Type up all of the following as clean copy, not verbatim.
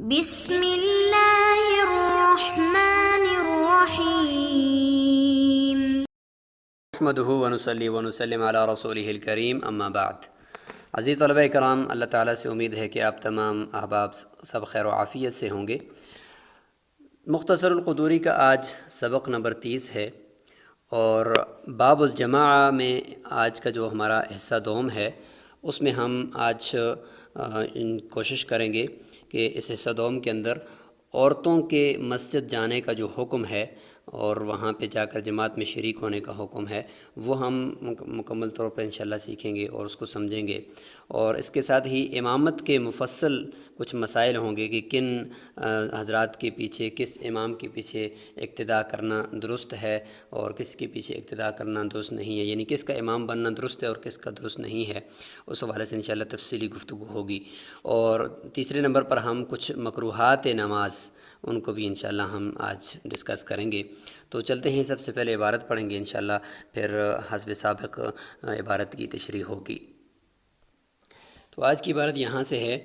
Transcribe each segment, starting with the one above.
بسم اللہ الرحمن الرحیم نحمده ونصلی ونسلم علی رسولہ الکریم اما بعد۔ عزیز طلبہ کرام، اللہ تعالیٰ سے امید ہے کہ آپ تمام احباب سب خیر و عافیت سے ہوں گے۔ مختصر القدوری کا آج سبق نمبر 30 ہے، اور باب الجماعہ میں آج کا جو ہمارا حصہ دوم ہے، اس میں ہم آج کوشش کریں گے کہ اس حصہ دوم کے اندر عورتوں کے مسجد جانے کا جو حکم ہے اور وہاں پہ جا کر جماعت میں شریک ہونے کا حکم ہے، وہ ہم مکمل طور پر انشاءاللہ سیکھیں گے اور اس کو سمجھیں گے۔ اور اس کے ساتھ ہی امامت کے مفصل کچھ مسائل ہوں گے کہ کن حضرات کے پیچھے، کس امام کے پیچھے اقتداء کرنا درست ہے اور کس کے پیچھے اقتداء کرنا درست نہیں ہے، یعنی کس کا امام بننا درست ہے اور کس کا درست نہیں ہے، اس حوالے سے انشاءاللہ تفصیلی گفتگو ہوگی۔ اور تیسرے نمبر پر ہم کچھ مکروہات نماز، ان کو بھی انشاءاللہ ہم آج ڈسکس کریں گے۔ تو چلتے ہیں، سب سے پہلے عبارت پڑھیں گے انشاءاللہ، پھر حسب سابق عبارت کی تشریح ہوگی۔ تو آج کی عبارت یہاں سے ہے: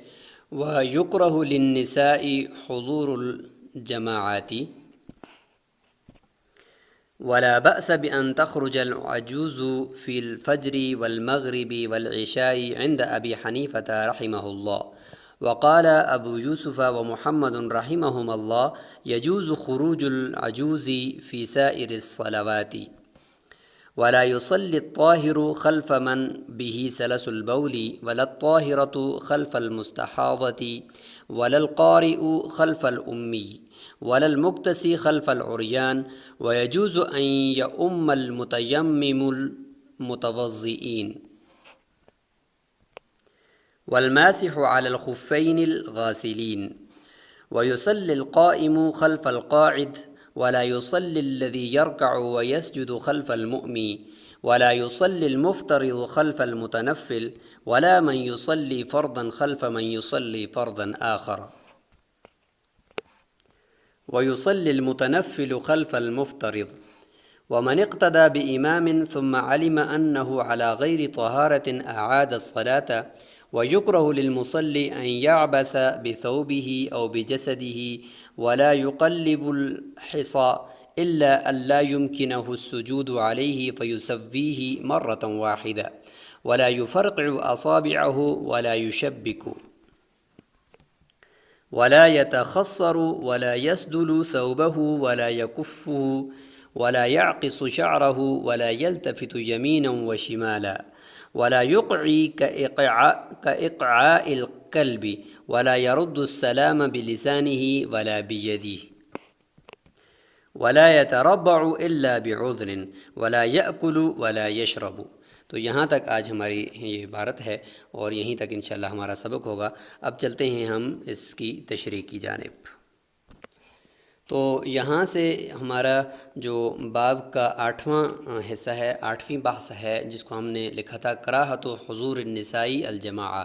وَيُكْرَهُ لِلنِّسَاءِ حُضُورُ الْجَمَاعَاتِ وَلَا بَأْسَ بِأَن تَخْرُجَ الْعَجُوزُ فِي الْفَجْرِ وَالْمَغْرِبِ وَالْعِشَاءِ عِنْدَ أَبِي حَنِيفَةَ رَحِمَهُ اللَّهُ، وقال أبو يوسف ومحمد رحمهما الله: يجوز خروج العجوز في سائر الصلوات، ولا يصلي الطاهر خلف من به سلس البول، ولا الطاهرة خلف المستحاضة، ولا القارئ خلف الأمي، ولا المكتسي خلف العريان، ويجوز أن يؤم المتيمم المتوضئين، والماسح على الخفين الغاسلين، ويصلي القائم خلف القاعد، ولا يصلي الذي يركع ويسجد خلف المؤمي، ولا يصلي المفترض خلف المتنفل، ولا من يصلي فرضا خلف من يصلي فرضا آخر، ويصلي المتنفل خلف المفترض، ومن اقتدى بإمام ثم علم أنه على غير طهارة أعاد الصلاة، ويكره للمصلي أن يعبث بثوبه أو بجسده، ولا يقلب الحصى إلا أن لا يمكنه السجود عليه فيسويه مرة واحدة، ولا يفرقع أصابعه، ولا يشبك، ولا يتخصر، ولا يسدل ثوبه، ولا يكفه، ولا يعقص شعره، ولا يلتفت يمينا وشمالا، ولا يقعي كإقعاء الكلب، ولا يرد السلام بلسانه ولا بيده، ولا يتربع إلا بعذر، ولا يأكل ولا يشرب۔ تو یہاں تک آج ہماری یہ عبارت ہے، اور یہیں تک انشاءاللہ ہمارا سبق ہوگا۔ اب چلتے ہیں ہم اس کی تشریح کی جانب۔ تو یہاں سے ہمارا جو باب کا 8واں حصہ ہے، 8ویں بحث ہے، جس کو ہم نے لکھا تھا کراہت حضور النساء الجماعہ،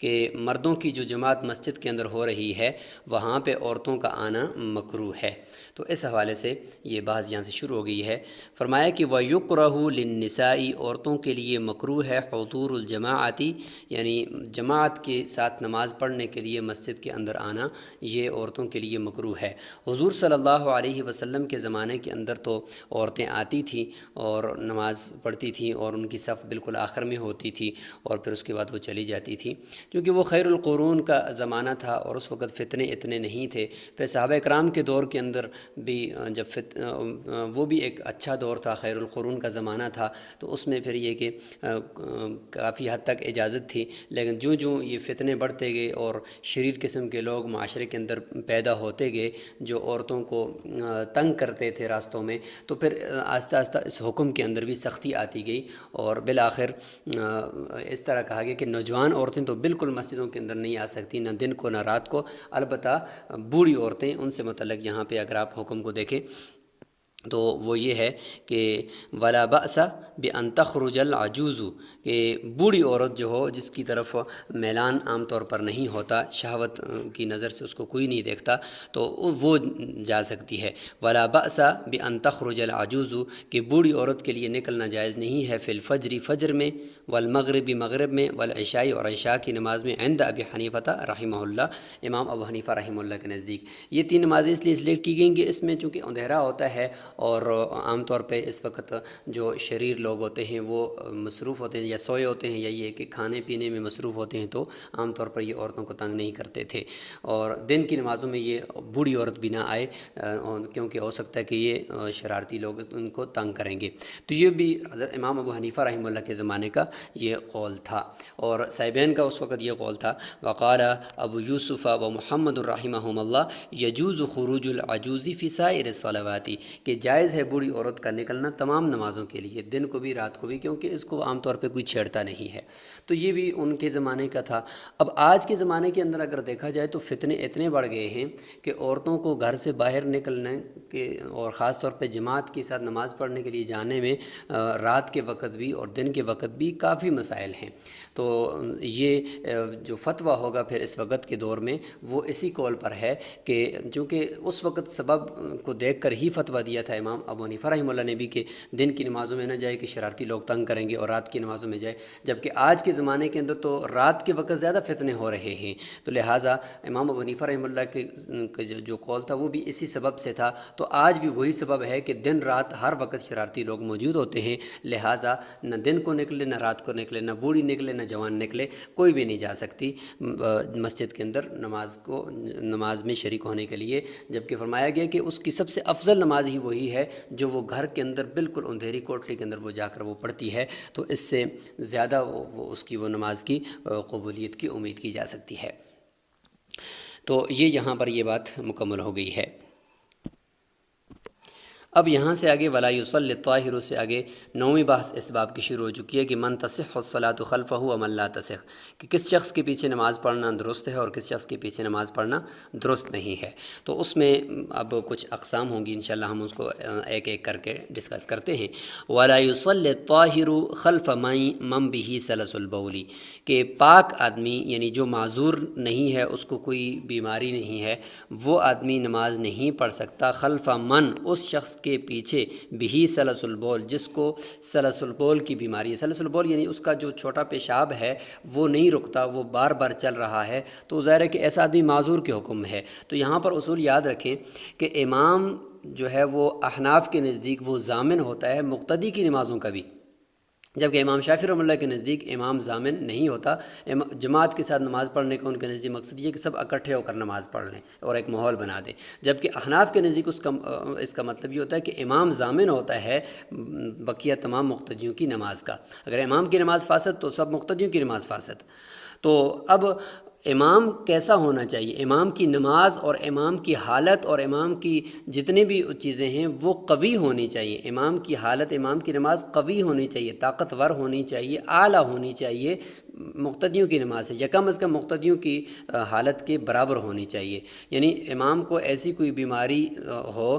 کہ مردوں کی جو جماعت مسجد کے اندر ہو رہی ہے وہاں پہ عورتوں کا آنا مکروہ ہے۔ تو اس حوالے سے یہ بحث یہاں سے شروع ہو گئی ہے۔ فرمایا کہ وَيُكْرَهُ لِلنِّسَاءِ، عورتوں کے لیے مکروہ ہے حضور الجماعت، یعنی جماعت کے ساتھ نماز پڑھنے کے لیے مسجد کے اندر آنا، یہ عورتوں کے لیے مکروہ ہے۔ حضور صلی اللہ علیہ وسلم کے زمانے کے اندر تو عورتیں آتی تھیں اور نماز پڑھتی تھیں، اور ان کی صف بالکل آخر میں ہوتی تھی، اور پھر اس کے بعد وہ چلی جاتی تھیں، کیونکہ وہ خیر القرون کا زمانہ تھا اور اس وقت فتنے اتنے نہیں تھے۔ پھر صحابہ کرام کے دور کے اندر بھی جب وہ بھی ایک اچھا دور تھا، خیر القرون کا زمانہ تھا، تو اس میں پھر یہ کہ کافی حد تک اجازت تھی، لیکن جو یہ فتنے بڑھتے گئے اور شریر قسم کے لوگ معاشرے کے اندر پیدا ہوتے گئے جو عورتوں کو تنگ کرتے تھے راستوں میں، تو پھر آہستہ آہستہ اس حکم کے اندر بھی سختی آتی گئی، اور بالآخر اس طرح کہا گیا کہ نوجوان عورتیں تو بالکل مسجدوں کے اندر نہیں آ سکتی، نہ دن کو نہ رات کو، البتہ بوڑھی عورتیں، ان سے متعلق یہاں پہ اگر آپ حکم کو دیکھیں تو وہ یہ ہے کہ ولا بأس بأن تخرج العجوز، کہ بوڑھی عورت جو ہو، جس کی طرف میلان عام طور پر نہیں ہوتا، شہوت کی نظر سے اس کو کوئی نہیں دیکھتا، تو وہ جا سکتی ہے۔ ولا بأس بأن تخرج العجوز، کہ بوڑھی عورت کے لیے نکلنا جائز نہیں ہے، فی الفجر، فجر میں، والمغرب مغرب میں، والعشاء اور عشاء کی نماز میں، عند ابی حنیفہ رحمہ اللہ امام ابو حنیفہ رحمہ اللہ کے نزدیک۔ یہ تین نمازیں اس لیے سلیکٹ کی گئیں کہ اس میں چونکہ اندھیرا ہوتا ہے اور عام طور پہ اس وقت جو شریر لوگ ہوتے ہیں وہ مصروف ہوتے ہیں یا سوئے ہوتے ہیں یا یہ کہ کھانے پینے میں مصروف ہوتے ہیں، تو عام طور پر یہ عورتوں کو تنگ نہیں کرتے تھے، اور دن کی نمازوں میں یہ بوڑھی عورت بھی نہ آئے کیونکہ ہو سکتا ہے کہ یہ شرارتی لوگ ان کو تنگ کریں گے۔ تو یہ بھی حضرت امام ابو حنیفہ رحمہ اللہ کے زمانے کا یہ قول تھا، اور صاحبین کا اس وقت یہ قول تھا۔ وقال ابو یوسف و محمد رحمہم اللہ یجوز خروج العجوز فی سائر الصلوات، کہ جائز ہے بوڑھی عورت کا نکلنا تمام نمازوں کے لیے، دن کو بھی رات کو بھی، کیونکہ اس کو عام طور پہ کوئی چھیڑتا نہیں ہے۔ تو یہ بھی ان کے زمانے کا تھا۔ اب آج کے زمانے کے اندر اگر دیکھا جائے تو فتنے اتنے بڑھ گئے ہیں کہ عورتوں کو گھر سے باہر نکلنے کے اور خاص طور پہ جماعت کے ساتھ نماز پڑھنے کے لیے جانے میں رات کے وقت بھی اور دن کے وقت بھی کافی مسائل ہیں۔ تو یہ جو فتویٰ ہوگا پھر اس وقت کے دور میں وہ اسی قول پر ہے کہ چونکہ اس وقت سبب کو دیکھ کر ہی فتویٰ دیا تھا امام ابو حنیفہ رحمہ اللہ نے بھی کہ دن کی نمازوں میں نہ جائے کہ شرارتی لوگ تنگ کریں گے، اور رات کی نمازوں میں جائے، جبکہ آج کے زمانے کے اندر تو رات کے وقت زیادہ فتنے ہو رہے ہیں۔ تو لہٰذا امام ابو حنیفہ رحمہ اللہ کے جو قول تھا وہ بھی اسی سبب سے تھا۔ تو آج بھی وہی سبب ہے کہ دن رات ہر وقت شرارتی لوگ موجود ہوتے ہیں، لہٰذا نہ دن کو نکلے نہ رات کو نکلے، نہ بوڑھی نکلے نہ جوان نکلے، کوئی بھی نہیں جا سکتی مسجد کے اندر نماز میں شریک ہونے کے لیے، جبکہ فرمایا گیا کہ اس کی سب سے افضل نماز ہی وہی ہے جو وہ گھر کے اندر بالکل اندھیری کوٹری کے اندر وہ جا کر وہ پڑھتی ہے، تو اس سے زیادہ وہ اس کی وہ نماز کی قبولیت کی امید کی جا سکتی ہے۔ تو یہ یہاں پر یہ بات مکمل ہو گئی ہے۔ اب یہاں سے آگے ولا یصلی الطاہر سے آگے 9ویں بحث اس باب کی شروع ہو چکی ہے کہ من تصح الصلاۃ خلفہ ومن لا تصح، کہ کس شخص کے پیچھے نماز پڑھنا درست ہے اور کس شخص کے پیچھے نماز پڑھنا درست نہیں ہے۔ تو اس میں اب کچھ اقسام ہوں گی، انشاءاللہ ہم اس کو ایک ایک کر کے ڈسکس کرتے ہیں۔ ولا یصلی الطاہر خلف من بہ سلس البول، کہ پاک آدمی یعنی جو معذور نہیں ہے، اس کو کوئی بیماری نہیں ہے، وہ آدمی نماز نہیں پڑھ سکتا خلف من، اس شخص کے پیچھے بھی سلس البول، جس کو سلس البول کی بیماری ہے۔ سلس البول یعنی اس کا جو چھوٹا پیشاب ہے وہ نہیں رکتا، وہ بار بار چل رہا ہے، تو ظاہر ہے کہ ایسا آدمی معذور کے حکم ہے۔ تو یہاں پر اصول یاد رکھیں کہ امام جو ہے وہ احناف کے نزدیک وہ ضامن ہوتا ہے مقتدی کی نمازوں کا بھی، جبکہ امام شافعی رحمہ اللہ کے نزدیک امام ضامن نہیں ہوتا۔ جماعت کے ساتھ نماز پڑھنے کا ان کے نزدیک مقصد یہ کہ سب اکٹھے ہو کر نماز پڑھ لیں اور ایک ماحول بنا دیں، جبکہ احناف کے نزدیک اس کا مطلب یہ ہوتا ہے کہ امام ضامن ہوتا ہے بقیہ تمام مقتدیوں کی نماز کا۔ اگر امام کی نماز فاسد تو سب مقتدیوں کی نماز فاسد۔ تو اب امام کیسا ہونا چاہیے؟ امام کی نماز اور امام کی حالت اور امام کی جتنے بھی چیزیں ہیں وہ قوی ہونی چاہیے۔ امام کی حالت، امام کی نماز قوی ہونی چاہیے، طاقتور ہونی چاہیے، اعلیٰ ہونی چاہیے مقتدیوں کی نماز سے، یا کم از کم مقتدیوں کی حالت کے برابر ہونی چاہیے۔ یعنی امام کو ایسی کوئی بیماری ہو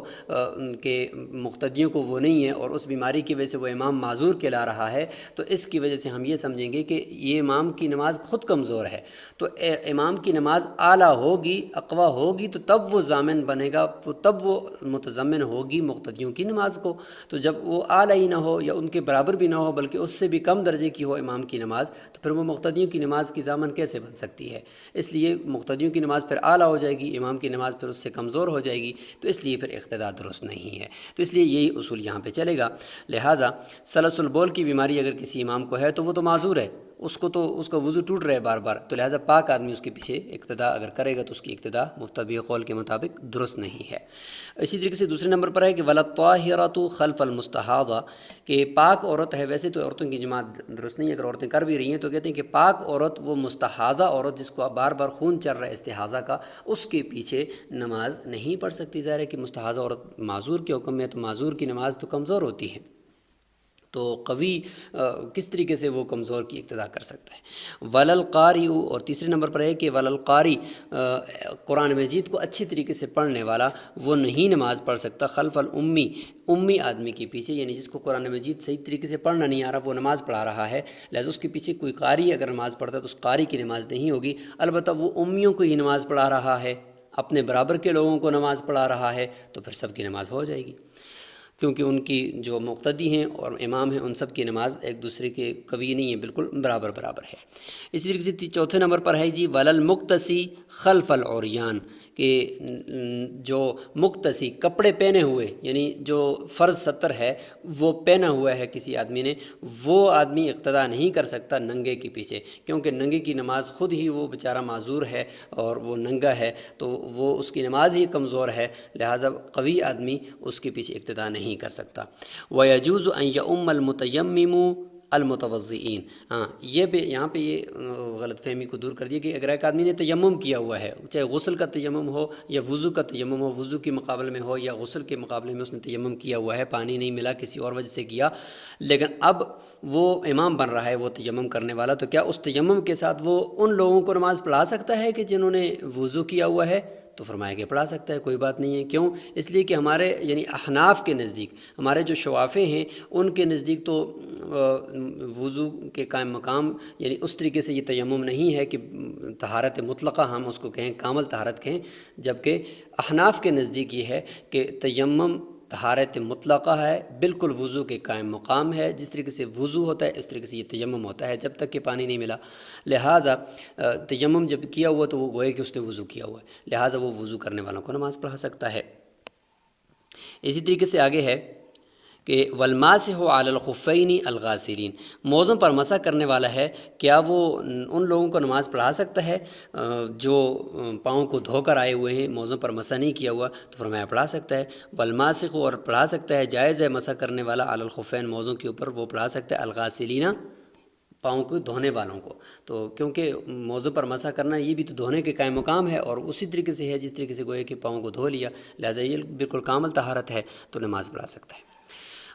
کہ مقتدیوں کو وہ نہیں ہے اور اس بیماری کی وجہ سے وہ امام معذور کہلا رہا ہے، تو اس کی وجہ سے ہم یہ سمجھیں گے کہ یہ امام کی نماز خود کمزور ہے۔ تو امام کی نماز اعلیٰ ہوگی، اقویٰ ہوگی، تو تب وہ ضامن بنے گا، تب وہ متضمن ہوگی مقتدیوں کی نماز کو۔ تو جب وہ اعلیٰ ہی نہ ہو یا ان کے برابر بھی نہ ہو بلکہ اس سے بھی کم درجے کی ہو امام کی نماز، تو پھر وہ مقتدیوں کی نماز کی ضامن کیسے بن سکتی ہے؟ اس لیے مقتدیوں کی نماز پھر اعلیٰ ہو جائے گی، امام کی نماز پھر اس سے کمزور ہو جائے گی، تو اس لیے پھر اقتداء درست نہیں ہے۔ تو اس لیے یہی اصول یہاں پہ چلے گا۔ لہٰذا سلس البول کی بیماری اگر کسی امام کو ہے تو وہ تو معذور ہے، اس کا وضو ٹوٹ رہا ہے بار بار، تو لہٰذا پاک آدمی اس کے پیچھے اقتداء اگر کرے گا تو اس کی اقتداء مفتبی قول کے مطابق درست نہیں ہے۔ اسی طریقے سے دوسرے نمبر پر ہے کہ ولا الطاہرۃ خلف المستحاضہ، کہ پاک عورت ہے، ویسے تو عورتوں کی جماعت درست نہیں ہے، اگر عورتیں کر بھی رہی ہیں تو کہتے ہیں کہ پاک عورت وہ مستحاضہ عورت جس کو بار بار خون چل رہا ہے استحاضہ کا، اس کے پیچھے نماز نہیں پڑھ سکتی۔ ظاہر ہے کہ مستحاضہ عورت معذور کے حکم میں، تو معذور کی نماز تو کمزور ہوتی ہے، تو قوی کس طریقے سے وہ کمزور کی اقتداء کر سکتا ہے۔ وللقاری، اور تیسرے نمبر پر ہے کہ وللقاری، قرآن مجید کو اچھی طریقے سے پڑھنے والا وہ نہیں نماز پڑھ سکتا خلف الامی، امی آدمی کے پیچھے، یعنی جس کو قرآن مجید صحیح طریقے سے پڑھنا نہیں آ رہا، وہ نماز پڑھا رہا ہے، لہذا اس کے پیچھے کوئی قاری اگر نماز پڑھتا ہے تو اس قاری کی نماز نہیں ہوگی۔ البتہ وہ امیوں کو ہی نماز پڑھا رہا ہے، اپنے برابر کے لوگوں کو نماز پڑھا رہا ہے، تو پھر سب کی نماز ہو جائے گی۔ کیونکہ ان کی جو مقتدی ہیں اور امام ہیں ان سب کی نماز ایک دوسرے کے قوی نہیں ہے، بالکل برابر ہے۔ اسی طریقے سے چوتھے نمبر پر ہے جی ولل مقتسی خلف العریان، کہ جو مقتسی کپڑے پہنے ہوئے، یعنی جو فرض ستر ہے وہ پہنا ہوا ہے کسی آدمی نے، وہ آدمی اقتداء نہیں کر سکتا ننگے کے پیچھے، کیونکہ ننگے کی نماز خود ہی وہ بیچارہ معذور ہے اور وہ ننگا ہے، تو وہ اس کی نماز ہی کمزور ہے، لہٰذا قوی آدمی اس کے پیچھے اقتداء نہیں کر سکتا۔ وَيَجُوزُ أَن يَؤُمَّ الْمُتَيَمِّمُ المتوضئین، ہاں یہ پہ یہاں پہ یہ غلط فہمی کو دور کر دیا کہ اگر ایک آدمی نے تیمم کیا ہوا ہے، چاہے غسل کا تیمم ہو یا وضو کا تیمم ہو، وضو کے مقابلے میں ہو یا غسل کے مقابلے میں اس نے تیمم کیا ہوا ہے، پانی نہیں ملا کسی اور وجہ سے کیا، لیکن اب وہ امام بن رہا ہے وہ تیمم کرنے والا، تو کیا اس تیمم کے ساتھ وہ ان لوگوں کو نماز پڑھا سکتا ہے کہ جنہوں نے وضو کیا ہوا ہے؟ تو فرمایا کہ پڑھا سکتا ہے، کوئی بات نہیں ہے۔ کیوں؟ اس لیے کہ ہمارے یعنی احناف کے نزدیک، ہمارے جو شوافے ہیں ان کے نزدیک تو وضو کے قائم مقام یعنی اس طریقے سے یہ تیمم نہیں ہے کہ طہارت مطلقہ ہم اس کو کہیں، کامل طہارت کہیں، جبکہ احناف کے نزدیک یہ ہے کہ تیمم طہارت مطلقہ ہے، بالکل وضو کے قائم مقام ہے، جس طریقے سے وضو ہوتا ہے اس طریقے سے یہ تیمم ہوتا ہے جب تک کہ پانی نہیں ملا، لہٰذا تیمم جب کیا ہوا تو وہ گوئے کہ اس نے وضو کیا ہوا ہے، لہٰذا وہ وضو کرنے والوں کو نماز پڑھا سکتا ہے۔ اسی طریقے سے آگے ہے کہ والماسح علی الخفین الغاسلین، موزوں پر مسح کرنے والا ہے، کیا وہ ان لوگوں کو نماز پڑھا سکتا ہے جو پاؤں کو دھو کر آئے ہوئے ہیں، موزوں پر مسح نہیں کیا ہوا؟ تو فرمایا پڑھا سکتا ہے۔ والماسح، اور پڑھا سکتا ہے، جائز ہے مسح کرنے والا علی الخفین، موزوں کے اوپر وہ پڑھا سکتا ہے، الغاسلین، پاؤں کو دھونے والوں کو، تو کیونکہ موضوع پر مسح کرنا یہ بھی تو دھونے کے قائم مقام ہے، اور اسی طریقے سے ہے جس طریقے سے گوئے کہ پاؤں کو دھو لیا، لہٰذا یہ بالکل کامل طہارت ہے تو نماز پڑھا سکتا ہے۔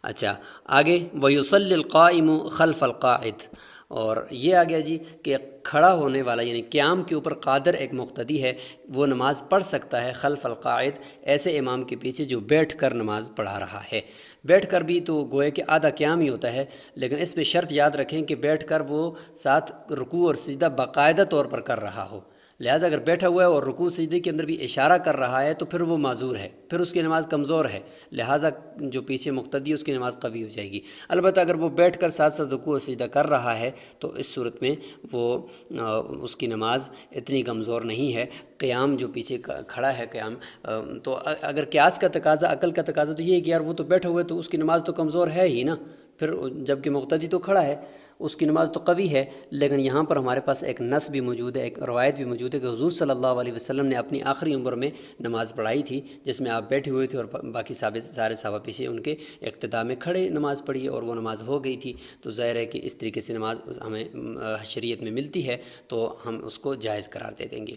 اچھا آگے وَيُصَلِّ الْقَائِمُ خَلْفَ الْقَاعِدِ، اور یہ آ گیا جی کہ کھڑا ہونے والا یعنی قیام کے اوپر قادر ایک مقتدی ہے، وہ نماز پڑھ سکتا ہے خلف القاعد، ایسے امام کے پیچھے جو بیٹھ کر نماز پڑھا رہا ہے۔ بیٹھ کر بھی تو گوئے کہ آدھا قیام ہی ہوتا ہے، لیکن اس میں شرط یاد رکھیں کہ بیٹھ کر وہ ساتھ رکوع اور سجدہ باقاعدہ طور پر کر رہا ہو، لہٰذا اگر بیٹھا ہوا ہے اور رکوع سجدے کے اندر بھی اشارہ کر رہا ہے تو پھر وہ معذور ہے، پھر اس کی نماز کمزور ہے، لہٰذا جو پیچھے مقتدی ہے اس کی نماز قوی ہو جائے گی۔ البتہ اگر وہ بیٹھ کر ساتھ ساتھ رکوع اور سجدہ کر رہا ہے تو اس صورت میں وہ اس کی نماز اتنی کمزور نہیں ہے، قیام جو پیچھے کھڑا ہے قیام، تو اگر قیاس کا تقاضا، عقل کا تقاضا تو یہ ہے کہ یار وہ تو بیٹھا ہوا ہے تو اس کی نماز تو کمزور ہے ہی نا، پھر جبکہ مقتدی تو کھڑا ہے اس کی نماز تو قوی ہے۔ لیکن یہاں پر ہمارے پاس ایک نص بھی موجود ہے، ایک روایت بھی موجود ہے کہ حضور صلی اللہ علیہ وسلم نے اپنی آخری عمر میں نماز پڑھائی تھی جس میں آپ بیٹھے ہوئے تھے اور باقی سارے صحابہ پیچھے ان کے اقتداء میں کھڑے نماز پڑھی اور وہ نماز ہو گئی تھی، تو ظاہر ہے کہ اس طریقے سے نماز ہمیں شریعت میں ملتی ہے تو ہم اس کو جائز قرار دے دیں گے۔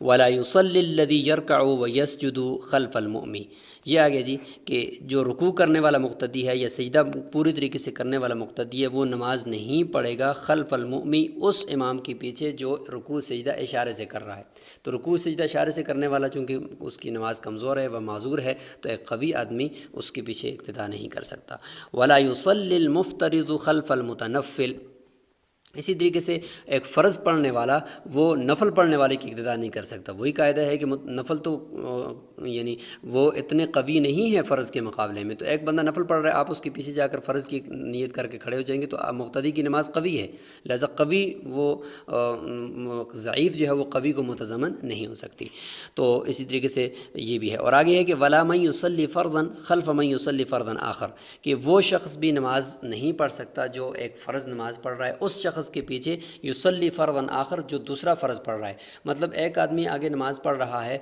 وَلَا يُصَلِّ الَّذِي يَرْكَعُ وَيَسْجُدُ خَلْفَ الْمُؤْمِنِ، یہ آ گیا جی کہ جو رکوع کرنے والا مقتدی ہے یا سجدہ پوری طریقے سے کرنے والا مقتدی ہے وہ نماز نہیں پڑھے گا خلف المؤمن، اس امام کے پیچھے جو رکوع سجدہ اشارے سے کر رہا ہے۔ تو رکوع سجدہ اشارے سے کرنے والا چونکہ اس کی نماز کمزور ہے و معذور ہے تو ایک قوی آدمی اس کے پیچھے اقتداء نہیں کر سکتا۔ ولا يصلي المفترض خلف المتنفل، اسی طریقے سے ایک فرض پڑھنے والا وہ نفل پڑھنے والے کی اقتداء نہیں کر سکتا۔ وہی قاعدہ ہے کہ نفل تو یعنی وہ اتنے قوی نہیں ہے فرض کے مقابلے میں، تو ایک بندہ نفل پڑھ رہا ہے آپ اس کے پیچھے جا کر فرض کی نیت کر کے کھڑے ہو جائیں گے تو مقتدی کی نماز قوی ہے، لہذا قوی وہ ضعیف جو ہے وہ قوی کو متضمن نہیں ہو سکتی۔ تو اسی طریقے سے یہ بھی ہے، اور آگے ہے کہ ولا من يصلي فرضا خلف من يصلي فرضا آخر، کہ وہ شخص بھی نماز نہیں پڑھ سکتا جو ایک فرض نماز پڑھ رہا ہے اس شخص کے پیچھے یصلی فرضا آخر جو دوسرا فرض پڑھ رہا ہے۔ مطلب ایک آدمی آگے نماز پڑھ رہا ہے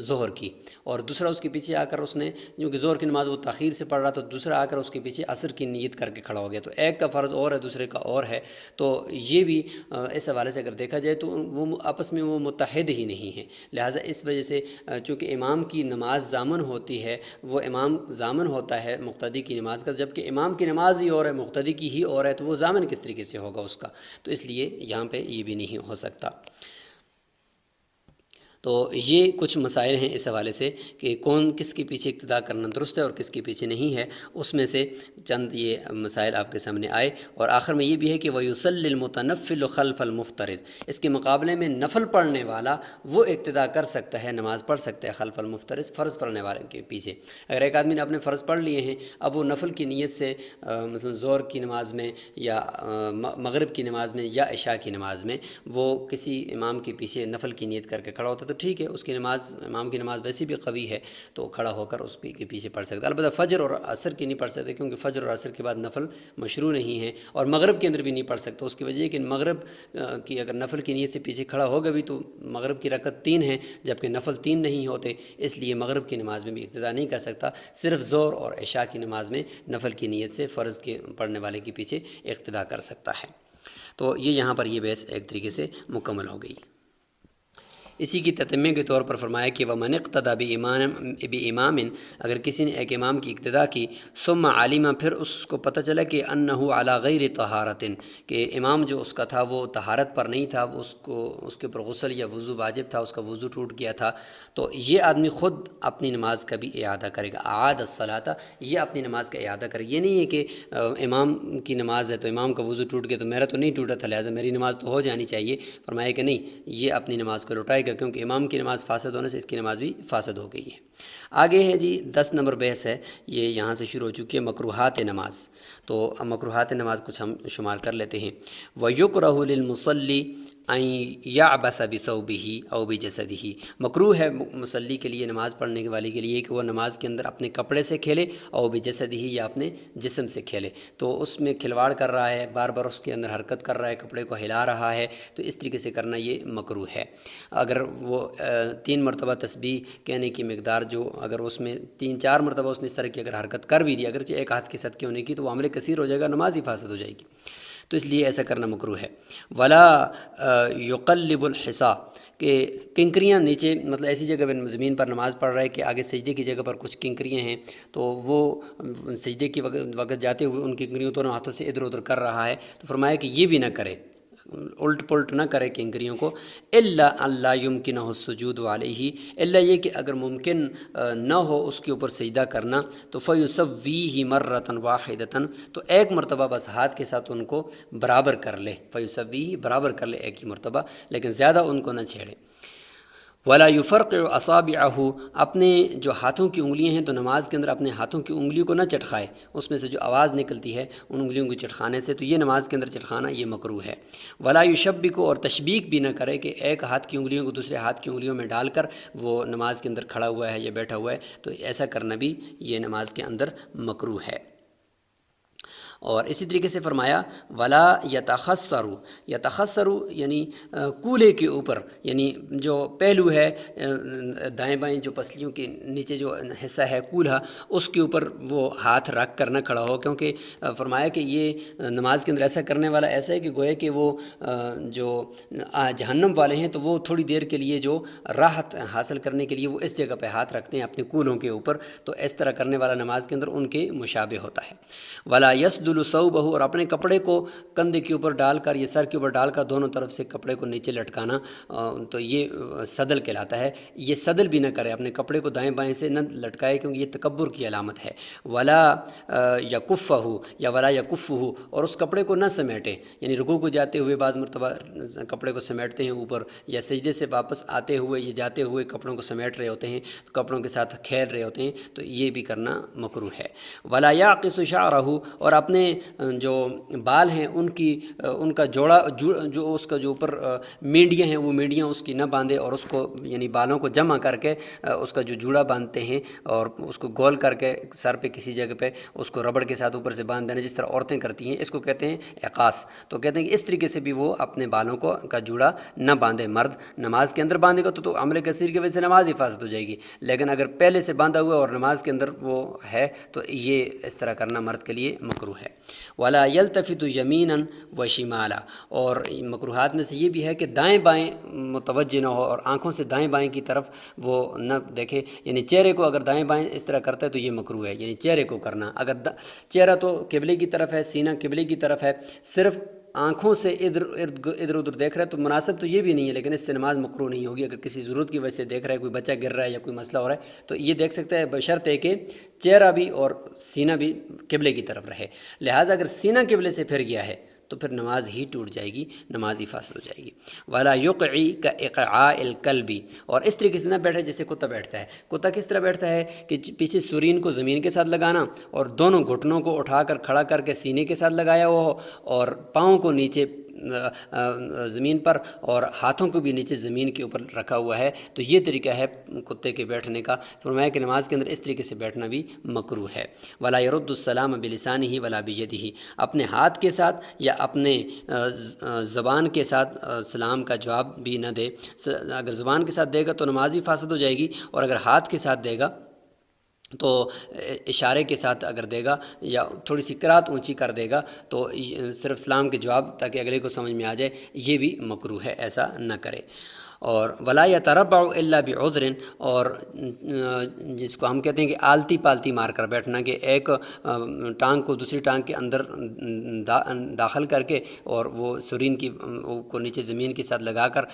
ظہر کی اور دوسرا اس کے پیچھے آ کر اس نے کیونکہ ظہر کی نماز وہ تاخیر سے پڑھ رہا تو دوسرا آ کر اس کے پیچھے عصر کی نیت کر کے کھڑا ہو گیا، تو ایک کا فرض اور ہے دوسرے کا اور ہے، تو یہ بھی اس حوالے سے اگر دیکھا جائے تو وہ آپس میں وہ متحد ہی نہیں ہیں، لہٰذا اس وجہ سے چونکہ امام کی نماز ضامن ہوتی ہے، وہ امام ضامن ہوتا ہے مقتدی کی نماز کا، جبکہ امام کی نماز ہی اور ہے مقتدی کی ہی اور ہے، تو وہ ضامن کس طریقے سے ہوگا اس کا، تو اس لیے یہاں پہ یہ بھی نہیں ہو سکتا۔ تو یہ کچھ مسائل ہیں اس حوالے سے کہ کون کس کے پیچھے اقتدا کرنا درست ہے اور کس کے پیچھے نہیں ہے، اس میں سے چند یہ مسائل آپ کے سامنے آئے۔ اور آخر میں یہ بھی ہے کہ وَيُصَلِّ الْمُتَنَفِّلُ خَلْفَ الْمُفْتَرِض، اس کے مقابلے میں نفل پڑھنے والا وہ اقتدا کر سکتا ہے، نماز پڑھ سکتا ہے خلف المفترض، فرض پڑھنے والے کے پیچھے۔ اگر ایک آدمی نے اپنے فرض پڑھ لیے ہیں، اب وہ نفل کی نیت سے مثلا ظہر کی نماز میں یا مغرب کی نماز میں یا عشاء کی نماز میں وہ کسی امام کے پیچھے نفل کی نیت کر کے کھڑا ہوتا ہے تو ٹھیک ہے، اس کی نماز، امام کی نماز ویسی بھی قوی ہے تو کھڑا ہو کر اس کے پیچھے پڑھ سکتا ہے۔ البتہ فجر اور عصر کی نہیں پڑھ سکتے کیونکہ فجر اور عصر کے بعد نفل مشروع نہیں ہے، اور مغرب کے اندر بھی نہیں پڑھ سکتا، اس کی وجہ ہے کہ مغرب کی اگر نفل کی نیت سے پیچھے کھڑا ہوگا بھی تو مغرب کی رکعت 3 ہیں جبکہ نفل 3 نہیں ہوتے، اس لیے مغرب کی نماز میں بھی اقتدا نہیں کر سکتا، صرف ظہر اور عشاء کی نماز میں نفل کی نیت سے فرض کے پڑھنے والے کے پیچھے اقتدا کر سکتا ہے۔ تو یہ یہاں پر یہ بحث ایک طریقے سے مکمل ہو گئی۔ اسی کی تتمہ کے طور پر فرمایا کہ وَمَنِ اقْتَدَى بِإِمَامٍ، اگر کسی نے ایک امام کی اقتدا کی، ثم عالمہ، پھر اس کو پتہ چلا کہ انہ علی غیر طہارۃ، کہ امام جو اس کا تھا وہ طہارت پر نہیں تھا، اس کے اوپر غسل یا وضو واجب تھا، اس کا وضو ٹوٹ گیا تھا، تو یہ آدمی خود اپنی نماز کا بھی اعادہ کرے گا، اعاد الصلاۃ، یہ اپنی نماز کا اعادہ کرے۔ یہ نہیں ہے کہ امام کی نماز ہے تو امام کا وضو ٹوٹ گیا تو میرا تو نہیں ٹوٹا تھا لہٰذا میری نماز تو ہو جانی چاہیے، فرمایا کہ نہیں، یہ اپنی نماز کو لوٹائے گا کیونکہ امام کی نماز فاسد ہونے سے اس کی نماز بھی فاسد ہو گئی ہے۔ آگے ہے جی 10 نمبر بحث ہے، یہ یہاں سے شروع ہو چکی ہے، مکروہات نماز۔ تو مکروہات نماز کچھ ہم شمار کر لیتے ہیں۔ وَيُكْرَهُ لِلْمُصَلِّ أَن يَعْبَثَ بِثَوْبِهِ أَوْ بِجَسَدِهِ، مکروہ ہے مصلی کے لیے، نماز پڑھنے والے کے لیے کہ وہ نماز کے اندر اپنے کپڑے سے کھیلے، او بِجَسَدِهِ، یا اپنے جسم سے کھیلے، تو اس میں کھلواڑ کر رہا ہے، بار بار اس کے اندر حرکت کر رہا ہے، کپڑے کو ہلا رہا ہے، تو اس طریقے سے کرنا یہ مکروہ ہے۔ اگر وہ 3 مرتبہ تسبیح کہنے کی مقدار جو اگر اس میں 3-4 مرتبہ اس نے اس طرح کی اگر حرکت کر بھی دی، اگرچہ ایک ہاتھ کے صدقے ہونے کی، تو وہ عمل کثیر ہو جائے گا، نماز ہی فاسد ہو جائے گی، تو اس لیے ایسا کرنا مکروہ ہے۔ ولا یقلب الحصا، کہ کنکریاں نیچے، مطلب ایسی جگہ پہ زمین پر نماز پڑھ رہا ہے کہ آگے سجدے کی جگہ پر کچھ کنکریاں ہیں تو وہ سجدے کی وقت جاتے ہوئے ان کنکریوں دونوں ہاتھوں سے ادھر ادھر کر رہا ہے، تو فرمایا کہ یہ بھی نہ کرے، الٹ پلٹ نہ کرے کنکریوں کو، الا اللہ یمکنہ السجود علیہ، الا یہ کہ اگر ممکن نہ ہو اس کے اوپر سجدہ کرنا، تو فیسویہ مرۃ واحدۃ، تو ایک مرتبہ بس ہاتھ کے ساتھ ان کو برابر کر لے، فیسویہ برابر کر لے ایک ہی مرتبہ، لیکن زیادہ ان کو نہ چھیڑے۔ ولا یفرقع اصابعہ، اپنے جو ہاتھوں کی انگلیاں ہیں تو نماز کے اندر اپنے ہاتھوں کی انگلیوں کو نہ چٹکھائے، اس میں سے جو آواز نکلتی ہے ان انگلیوں کو چٹکھانے سے، تو یہ نماز کے اندر چٹکھانا یہ مکروہ ہے۔ ولا یشبک، اور تشبیک بھی نہ کرے کہ ایک ہاتھ کی انگلیوں کو دوسرے ہاتھ کی انگلیوں میں ڈال کر وہ نماز کے اندر کھڑا ہوا ہے یا بیٹھا ہوا ہے، تو ایسا کرنا بھی یہ نماز کے اندر مکروہ ہے۔ اور اسی طریقے سے فرمایا ولا یتخسر، یتخسر یعنی کولے کے اوپر، یعنی جو پہلو ہے دائیں بائیں جو پسلیوں کے نیچے جو حصہ ہے کولہا، اس کے اوپر وہ ہاتھ رکھ کر نہ کھڑا ہو، کیونکہ فرمایا کہ یہ نماز کے اندر ایسا کرنے والا ایسا ہے کہ گویا کہ وہ جو جہنم والے ہیں تو وہ تھوڑی دیر کے لیے جو راحت حاصل کرنے کے لیے وہ اس جگہ پہ ہاتھ رکھتے ہیں اپنے کولوں کے اوپر، تو اس طرح کرنے والا نماز کے اندر ان کے مشابہ ہوتا ہے۔ ولا یسدل ثوبہ، اور اپنے کپڑے کو کندھے کے اوپر ڈال کر یا سر کے اوپر ڈال کر دونوں طرف سے کپڑے کو نیچے لٹکانا، تو یہ صدل کہلاتا ہے، یہ صدل بھی نہ کرے، اپنے کپڑے کو دائیں بائیں سے نہ لٹکائے کیونکہ یہ تکبر کی علامت ہے۔ ولا یکفہ، یا ولا یکفہ، اور اس کپڑے کو نہ سمیٹے، یعنی رکوع کو جاتے ہوئے بعض مرتبہ کپڑے کو سمیٹتے ہیں اوپر، یا سجدے سے واپس آتے ہوئے یا جاتے ہوئے کپڑوں کو سمیٹ رہے ہوتے ہیں، تو کپڑوں کے ساتھ کھیل رہے ہوتے ہیں، تو یہ بھی کرنا مکروہ ہے۔ ولا یعقص شعرہ، اور اپنے جو بال ہیں ان کا جوڑا، جو اس کا جو اوپر مینڈیاں ہیں وہ مینڈیاں اس کی نہ باندھے، اور اس کو یعنی بالوں کو جمع کر کے اس کا جو جوڑا باندھتے ہیں اور اس کو گول کر کے سر پہ کسی جگہ پہ اس کو ربڑ کے ساتھ اوپر سے باندھ دینا، جس طرح عورتیں کرتی ہیں، اس کو کہتے ہیں عقاص۔ تو کہتے ہیں کہ اس طریقے سے بھی وہ اپنے بالوں کا جوڑا نہ باندھے، مرد نماز کے اندر باندھے گا تو عمل کثیر کی وجہ سے نماز حفاظت ہو جائے گی، لیکن اگر پہلے سے باندھا ہوا اور نماز کے اندر وہ ہے تو یہ اس طرح کرنا مرد کے لیے مکروہ ہے۔ ولا یلتفت یمینا و شمالا، اور مکروہات میں سے یہ بھی ہے کہ دائیں بائیں متوجہ نہ ہو اور آنکھوں سے دائیں بائیں کی طرف وہ نہ دیکھے، یعنی چہرے کو اگر دائیں بائیں اس طرح کرتا ہے تو یہ مکروہ ہے، یعنی چہرے کو کرنا، اگر چہرہ تو قبلے کی طرف ہے، سینہ قبلے کی طرف ہے، صرف آنکھوں سے ادھر ادھر دیکھ رہا ہے تو مناسب تو یہ بھی نہیں ہے، لیکن اس سے نماز مکروہ نہیں ہوگی۔ اگر کسی ضرورت کی وجہ سے دیکھ رہا ہے، کوئی بچہ گر رہا ہے یا کوئی مسئلہ ہو رہا ہے تو یہ دیکھ سکتا ہے، بشرطے کہ چہرہ بھی اور سینہ بھی قبلے کی طرف رہے۔ لہٰذا اگر سینہ قبلے سے پھر گیا ہے تو پھر نماز ہی ٹوٹ جائے گی، نماز ہی فاسد ہو جائے گی۔ ولا یقعی کاقعاء الکلب، اور اس طریقے سے نہ بیٹھے جیسے کتا بیٹھتا ہے۔ کتا کس طرح بیٹھتا ہے کہ پیچھے سرین کو زمین کے ساتھ لگانا اور دونوں گھٹنوں کو اٹھا کر کھڑا کر کے سینے کے ساتھ لگایا ہوا ہو، اور پاؤں کو نیچے زمین پر اور ہاتھوں کو بھی نیچے زمین کے اوپر رکھا ہوا ہے، تو یہ طریقہ ہے کتے کے بیٹھنے کا۔ فرمایا کہ نماز کے اندر اس طریقے سے بیٹھنا بھی مکروہ ہے۔ ولا يرد السلام بلسانه ولا بيده، اپنے ہاتھ کے ساتھ یا اپنے زبان کے ساتھ سلام کا جواب بھی نہ دے۔ اگر زبان کے ساتھ دے گا تو نماز بھی فاسد ہو جائے گی، اور اگر ہاتھ کے ساتھ دے گا تو اشارے کے ساتھ اگر دے گا یا تھوڑی سی قرات اونچی کر دے گا تو صرف سلام کے جواب تاکہ اگلے کو سمجھ میں آ جائے، یہ بھی مکروہ ہے، ایسا نہ کرے۔ اور ولا یتربع الا بعذر، اور جس کو ہم کہتے ہیں کہ آلتی پالتی مار کر بیٹھنا، کہ ایک ٹانگ کو دوسری ٹانگ کے اندر داخل کر کے اور وہ سرین کی کو نیچے زمین کے ساتھ لگا کر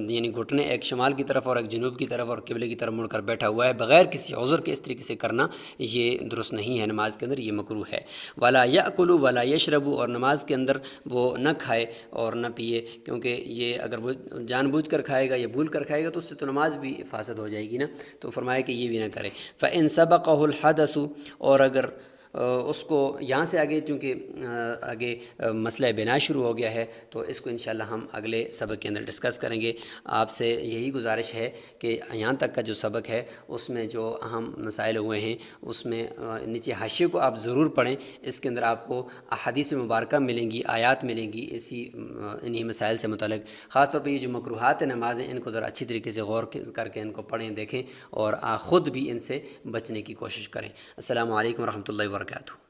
یعنی گھٹنے ایک شمال کی طرف اور ایک جنوب کی طرف اور قبلے کی طرف مڑ کر بیٹھا ہوا ہے بغیر کسی عذر کے، اس طریقے سے کرنا یہ درست نہیں ہے، نماز کے اندر یہ مکروہ ہے۔ ولا یأکل ولا یشرب، اور نماز کے اندر وہ نہ کھائے اور نہ پیے، کیونکہ یہ اگر وہ جان بوجھ کر کھائے گا یا بھول کر کھائے گا تو اس سے تو نماز بھی فاسد ہو جائے گی نا، تو فرمایا کہ یہ بھی نہ کرے۔ فإن سبقه الحدث، اور اگر اس کو یہاں سے آگے چونکہ آگے مسئلہ بنا شروع ہو گیا ہے تو اس کو انشاءاللہ ہم اگلے سبق کے اندر ڈسکس کریں گے۔ آپ سے یہی گزارش ہے کہ یہاں تک کا جو سبق ہے اس میں جو اہم مسائل ہوئے ہیں اس میں نیچے حاشیے کو آپ ضرور پڑھیں، اس کے اندر آپ کو احادیث مبارکہ ملیں گی، آیات ملیں گی انہی مسائل سے متعلق۔ خاص طور پہ یہ جو مکروہات نماز ہیں ان کو ذرا اچھی طریقے سے غور کر کے ان کو پڑھیں، دیکھیں اور خود بھی ان سے بچنے کی کوشش کریں۔ السلام علیکم ورحمۃ اللہ وبرکاتہ۔